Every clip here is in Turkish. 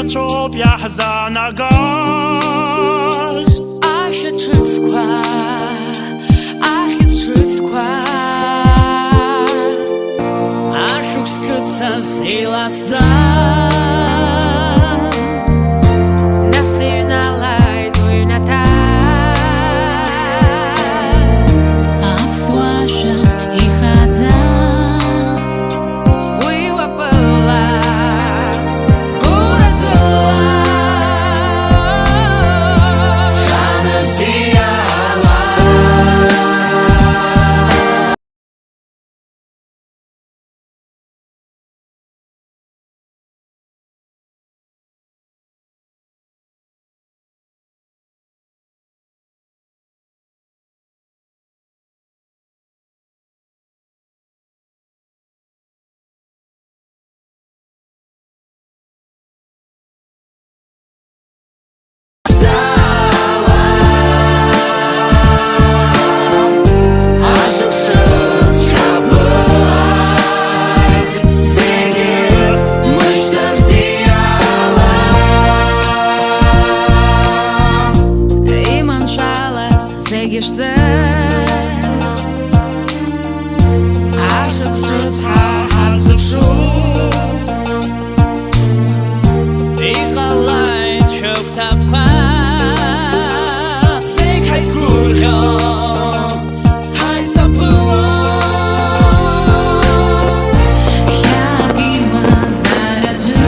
يتروب يحزن غاست Aşık çıtskwa, ahit çıtskwa. Aşık çıtsa zilasta Nasir nalay duynata. Обсваша и хадza Uyvapıla, kurasıla. Canım siyala Aşıksız kapılar Zegir mıştım siyala İman şalas zegirse. Aşık çıtska hazır şu. İqalay çok tapqa Sek hay skurga Hay sapıla Хягима зараджу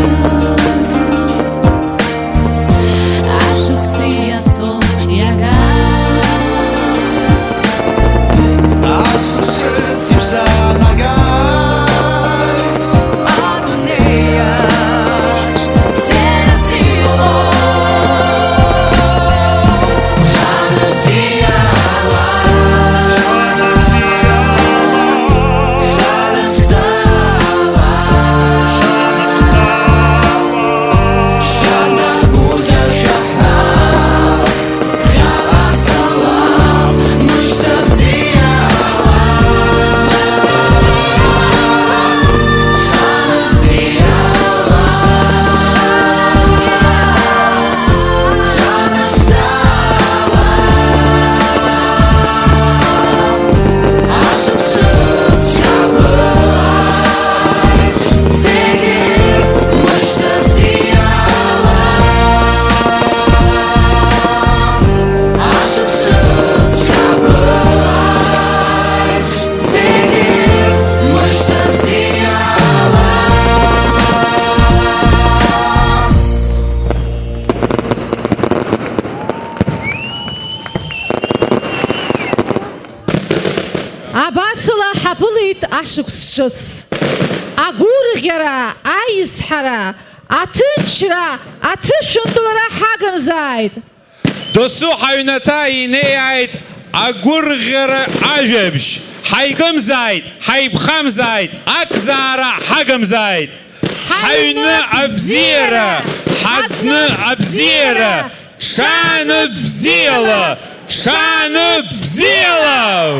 Aşık siyaso yagat Aşıksız yürsen agay Adı ne yaş, serasilo. Canım siyala Canım sala Şarda gurga şahar Yalan salam Mıştım siyala Canım siyala Canım sala Aşıksız kapılar Zegir mıştım siyala Aşıksız kapılar Zegir mıştım siyala Абасла хапылит ашықсшыц. Агурғера, айызхара, атынчра, атышындылара хагымзайд. Dosu hayunata yineyayt agurgır ajebş. Haygım zayt, haybxam zayt, akzara hagım zayt. Hayunu abzira, hadnu abzira, şanı bzila, şanı bzila.